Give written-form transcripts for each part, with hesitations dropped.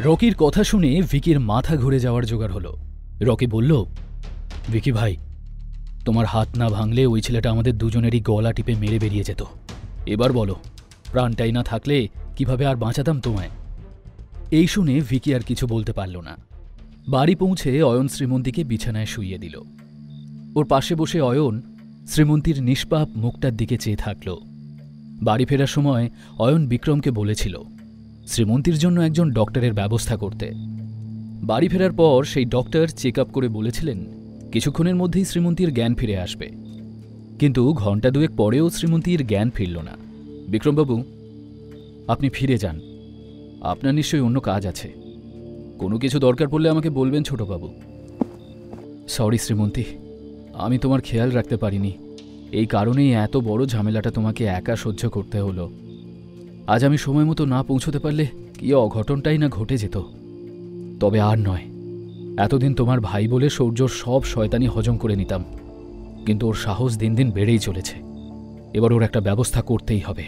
রকির কথা শুনে ভিকির মাথা ঘুরে যাওয়ার জোগাড় হলো। রকি বলল, ভিকি ভাই, তোমার হাত না ভাঙলে ওই ছেলেটা আমাদের দুজনেরই গলা টিপে মেরে বেরিয়ে যেত। এবার বলো, প্রাণটাই না থাকলে কিভাবে আর বাঁচাতাম তোমায়? এই শুনে ভিকি আর কিছু বলতে পারল না। বাড়ি পৌঁছে অয়ন শ্রীমন্তীকে বিছানায় শুইয়ে দিল। ওর পাশে বসে অয়ন শ্রীমন্তীর নিষ্পাপ মুখটার দিকে চেয়ে থাকল। বাড়ি ফেরার সময় অয়ন বিক্রমকে বলেছিল শ্রীমন্তীর জন্য একজন ডক্টরের ব্যবস্থা করতে। বাড়ি ফেরার পর সেই ডক্টর চেক আপ করে বলেছিলেন কিছুক্ষণের মধ্যেই শ্রীমন্তীর জ্ঞান ফিরে আসবে। কিন্তু ঘণ্টা দুয়েক পরেও শ্রীমন্তীর জ্ঞান ফিরল না। বিক্রমবাবু, আপনি ফিরে যান, আপনার নিশ্চয়ই অন্য কাজ আছে। কোনো কিছু দরকার পড়লে আমাকে বলবেন ছোটবাবু। সরি শ্রীমন্তী, আমি তোমার খেয়াল রাখতে পারিনি, এই কারণেই এত বড় ঝামেলাটা তোমাকে একা সহ্য করতে হলো। আজ আমি সময় মতো না পৌঁছতে পারলে কি অঘটনটাই না ঘটে যেত। তবে আর নয়, এতদিন তোমার ভাই বলে সৌর্যর সব শয়তানি হজম করে নিতাম, কিন্তু ওর সাহস দিন দিন বেড়েই চলেছে। এবার ওর একটা ব্যবস্থা করতেই হবে।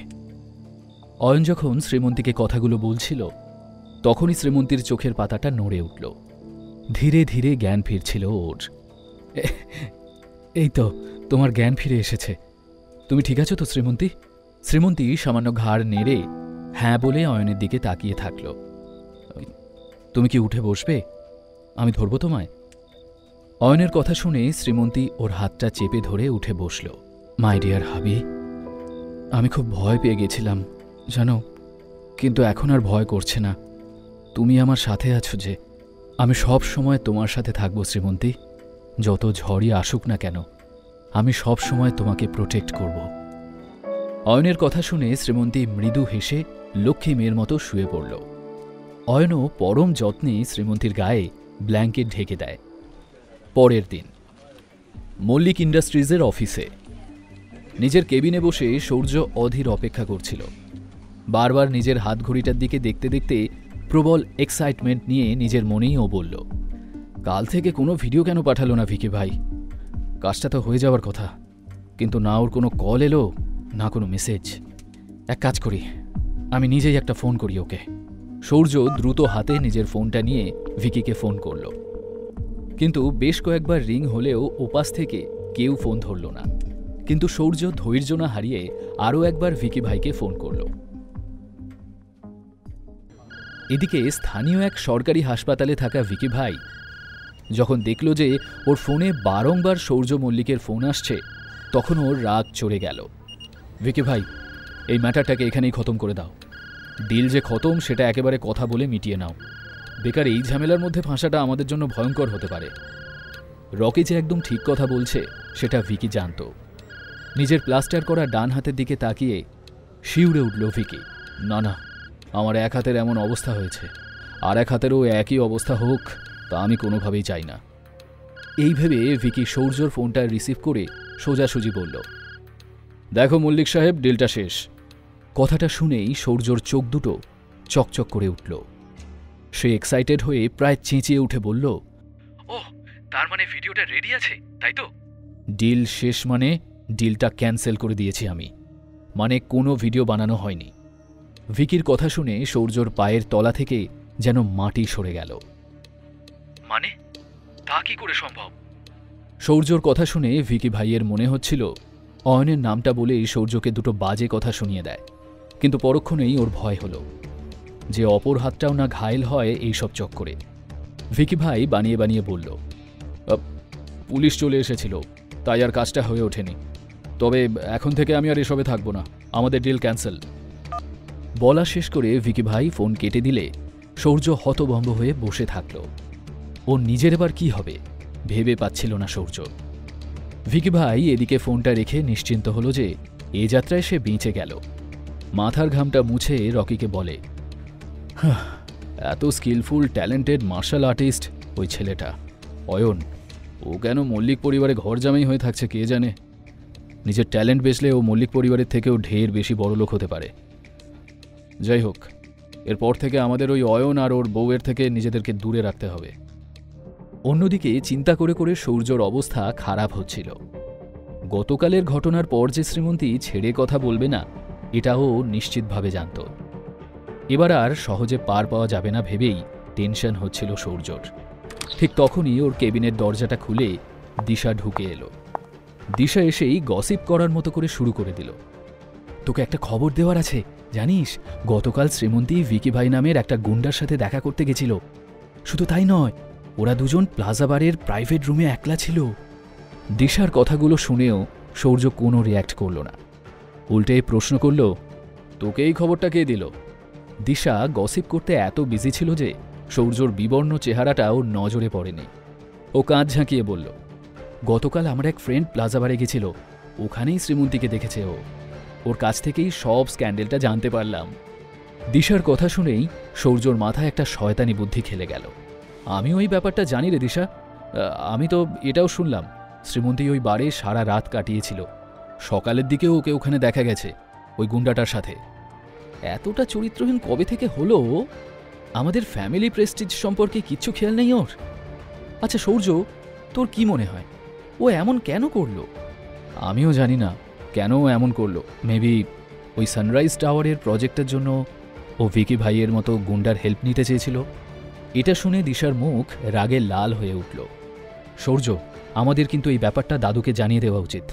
অয়ন যখন শ্রীমন্তীকে কথাগুলো বলছিল তখনই শ্রীমন্তীর চোখের পাতাটা নড়ে উঠল। ধীরে ধীরে জ্ঞান ফিরছিল ওর। এই তো, তোমার জ্ঞান ফিরে এসেছে। তুমি ঠিক আছো তো শ্রীমন্তী? শ্রীমন্তী সামান্য ঘাড় নেড়ে হ্যাঁ বলে অয়নের দিকে তাকিয়ে থাকল। তুমি কি উঠে বসবে? আমি ধরব তোমায়? অয়নের কথা শুনে শ্রীমন্তী ওর হাতটা চেপে ধরে উঠে বসল। মাই ডিয়ার হাবি, আমি খুব ভয় পেয়ে গেছিলাম জানো, কিন্তু এখন আর ভয় করছে না। তুমি আমার সাথে আছো যে, আমি সব সময় তোমার সাথে থাকবো শ্রীমন্তী। যত ঝড়ই আসুক না কেন, আমি সব সময় তোমাকে প্রোটেক্ট করব। অয়নের কথা শুনে শ্রীমন্তী মৃদু হেসে লক্ষ্মী মেয়ের মতো শুয়ে পড়ল। অয়নও পরম যত্নে শ্রীমন্তীর গায়ে ব্ল্যাঙ্কেট ঢেকে দেয়। পরের দিন মল্লিক ইন্ডাস্ট্রিজের অফিসে নিজের কেবিনে বসে সূর্য অধীর অপেক্ষা করছিল। বারবার নিজের হাত ঘড়িটার দিকে দেখতে দেখতে প্রবল এক্সাইটমেন্ট নিয়ে নিজের মনেই ও বলল, কাল থেকে কোনো ভিডিও কেন পাঠালো না ভিকি ভাই? কাজটা তো হয়ে যাওয়ার কথা, কিন্তু না ওর কোনো কল এলো না কোনো মেসেজ। এক কাজ করি, আমি নিজেই একটা ফোন করি ওকে। সূর্য দ্রুত হাতে নিজের ফোনটা নিয়ে ভিকিকে ফোন করল, কিন্তু বেশ কয়েকবার রিং হলেও ওপাশ থেকে কেউ ফোন ধরল না। কিন্তু সূর্য ধৈর্য না হারিয়ে আরও একবার ভিকি ভাইকে ফোন করল। এদিকে স্থানীয় এক সরকারি হাসপাতালে থাকা ভিকি ভাই যখন দেখল যে ওর ফোনে বারংবার সূর্য মল্লিকের ফোন আসছে, তখন ওর রাগ চড়ে গেল। ভিকি ভাই, এই ম্যাটারটাকে এখানেই খতম করে দাও। ডিল যে খতম সেটা একেবারে কথা বলে মিটিয়ে নাও। বেকার এই ঝামেলার মধ্যে ফাঁসাটা আমাদের জন্য ভয়ঙ্কর হতে পারে। রকি যে একদম ঠিক কথা বলছে সেটা ভিকি জানত। নিজের প্লাস্টার করা ডান হাতের দিকে তাকিয়ে শিউরে উঠল ভিকি। না না, আমার এক হাতের এমন অবস্থা হয়েছে, আর এক হাতেরও একই অবস্থা হোক তা আমি কোনোভাবেই চাই না। এই ভেবে ভিকি সূর্যর ফোনটা রিসিভ করে সোজাসুজি বলল, দেখো মল্লিক সাহেব, ডিলটা শেষ। কথাটা শুনেই সূর্যর চোখ দুটো চকচক করে উঠল। সে এক্সাইটেড হয়ে প্রায় চেঁচিয়ে উঠে বলল, ওহ, তার মানে ভিডিওটা রেডি আছে, তাই তো? ডিল শেষ মানে ডিলটা ক্যান্সেল করে দিয়েছি আমি, মানে কোনো ভিডিও বানানো হয়নি। ভিকির কথা শুনে সূর্যর পায়ের তলা থেকে যেন মাটি সরে গেল। মানে তা কি করে সম্ভব? সূর্যর কথা শুনে ভিকি ভাইয়ের মনে হচ্ছিল অয়নের নামটা বলেই সূর্যকে দুটো বাজে কথা শুনিয়ে দেয়, কিন্তু পরক্ষণেই ওর ভয় হলো যে অপর হাতটাও না ঘায়েল হয় এইসব চক্করে। ভিকি ভাই বানিয়ে বানিয়ে বলল, পুলিশ চলে এসেছিল, তাই আর কাজটা হয়ে ওঠেনি। তবে এখন থেকে আমি আর এসবে থাকবো না, আমাদের ডিল ক্যান্সেল। বলা শেষ করে ভিকি ভাই ফোন কেটে দিলে সূর্য হতভম্ব হয়ে বসে থাকল। ওর নিজের এবার কি হবে ভেবে পাচ্ছিল না সূর্য। ভিকি ভাই এদিকে ফোনটা রেখে নিশ্চিন্ত হলো যে এ যাত্রায় সে বেঁচে গেল। মাথার ঘামটা মুছে রকিকে বলে, এত স্কিলফুল ট্যালেন্টেড মার্শাল আর্টিস্ট ওই ছেলেটা অয়ন, ও কেন মল্লিক পরিবারে ঘর জামাই হয়ে থাকছে কে জানে। নিজের ট্যালেন্ট বেচলে ও মল্লিক পরিবারের থেকেও ঢের বেশি বড়লোক হতে পারে। যাই হোক, এরপর থেকে আমাদের ওই অয়ন আর ওর বউয়ের থেকে নিজেদেরকে দূরে রাখতে হবে। অন্যদিকে চিন্তা করে করে সূর্যর অবস্থা খারাপ হচ্ছিল। গতকালের ঘটনার পর যে শ্রীমন্তী ছেড়ে কথা বলবে না এটাও নিশ্চিতভাবে জানত। এবার আর সহজে পার পাওয়া যাবে না ভেবেই টেনশন হচ্ছিল সূর্যর। ঠিক তখনই ওর কেবিনের দরজাটা খুলে দিশা ঢুকে এলো। দিশা এসেই গসিপ করার মতো করে শুরু করে দিল। তোকে একটা খবর দেওয়ার আছে, জানিস গতকাল শ্রীমন্তী ভিকি ভাই নামের একটা গুন্ডার সাথে দেখা করতে গেছিল। শুধু তাই নয়, ওরা দুজন প্লাজা বারের প্রাইভেট রুমে একলা ছিল। দিশার কথাগুলো শুনেও সূর্য কোনো রিয়্যাক্ট করল না, উল্টে প্রশ্ন করল, তোকে এই খবরটা কে দিল? দিশা গসিপ করতে এত বিজি ছিল যে সূর্যর বিবর্ণ চেহারাটা ওর নজরে পড়েনি। ও কাঁধ ঝাঁকিয়ে বলল, গতকাল আমার এক ফ্রেন্ড প্লাজা বারে গেছিল, ওখানেই শ্রীমন্তীকে দেখেছে ও। ওর কাছ থেকেই সব স্ক্যান্ডেলটা জানতে পারলাম। দিশার কথা শুনেই সূর্যর মাথায় একটা শয়তানি বুদ্ধি খেলে গেল। আমিও এই ব্যাপারটা জানি রে দিশা, আমি তো এটাও শুনলাম শ্রীমন্তী ওই বারে সারা রাত কাটিয়েছিল। সকালের দিকেও ওকে ওখানে দেখা গেছে ওই গুন্ডাটার সাথে। এতটা চরিত্রহীন কবে থেকে হলো? আমাদের ফ্যামিলি প্রেস্টিজ সম্পর্কে কিচ্ছু খেয়াল নেই ওর। আচ্ছা সূর্য, তোর কি মনে হয় ও এমন কেন করলো? আমিও জানি না কেন এমন করলো। মেবি ওই সানরাইজ টাওয়ারের প্রজেক্টের জন্য ও ভিকি ভাইয়ের মতো গুন্ডার হেল্প নিতে চেয়েছিল। এটা শুনে দিশার মুখ রাগে লাল হয়ে উঠল। সূর্য, আমাদের কিন্তু এই ব্যাপারটা দাদুকে জানিয়ে দেওয়া উচিত।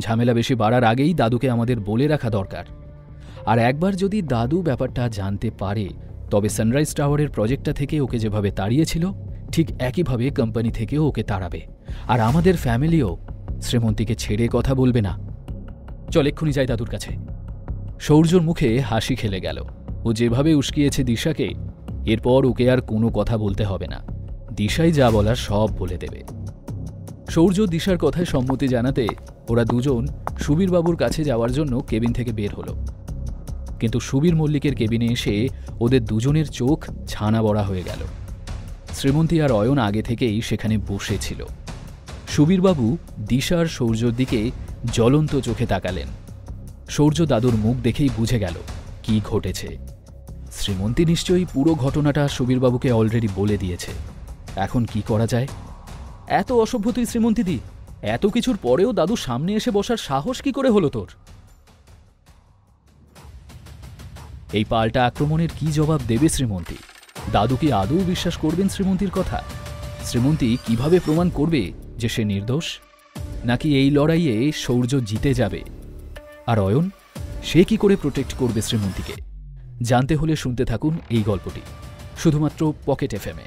ঝামেলা বেশি বাড়ার আগেই দাদুকে আমাদের বলে রাখা দরকার। আর একবার যদি দাদু ব্যাপারটা জানতে পারে, তবে সানরাইজ টাওয়ারের প্রজেক্টটা থেকে ওকে যেভাবে তাড়িয়েছিল ঠিক একইভাবে কোম্পানি থেকেও ওকে তাড়াবে। আর আমাদের ফ্যামিলিও শ্রীমন্তীকে ছেড়ে কথা বলবে না। চল এক্ষুনি যাই দাদুর কাছে। সূর্যর মুখে হাসি খেলে গেল। ও যেভাবে উস্কিয়েছে দিশাকে, এরপর ওকে আর কোনো কথা বলতে হবে না। দিশাই যা বলার সব বলে দেবে। সূর্য দিশার কথায় সম্মতি জানাতে ওরা দুজন সুবীরবাবুর কাছে যাওয়ার জন্য কেবিন থেকে বের হলো। কিন্তু সুবীর মল্লিকের কেবিনে এসে ওদের দুজনের চোখ ছানা বড়া হয়ে গেল। শ্রীমন্তী আর অয়ন আগে থেকেই সেখানে বসেছিল। সুবীরবাবু দিশার সূর্যর দিকে জ্বলন্ত চোখে তাকালেন। সূর্য দাদুর মুখ দেখেই বুঝে গেল কি ঘটেছে। শ্রীমন্তী নিশ্চয়ই পুরো ঘটনাটা সুবীরবাবুকে অলরেডি বলে দিয়েছে। এখন কি করা যায়? এত অসভ্য তুই শ্রীমন্তীদি, এত কিছুর পরেও দাদু সামনে এসে বসার সাহস কি করে হলো তোর? এই পাল্টা আক্রমণের কি জবাব দেবে শ্রীমন্তী? দাদু কি আদৌ বিশ্বাস করবেন শ্রীমন্তীর কথা? শ্রীমন্তী কিভাবে প্রমাণ করবে যে সে নির্দোষ? নাকি এই লড়াইয়ে সূর্য জিতে যাবে? আর অয়ন, সে কি করে প্রোটেক্ট করবে শ্রীমন্তীকে? জানতে হলে শুনতে থাকুন এই গল্পটি শুধুমাত্র পকেট এফএমে।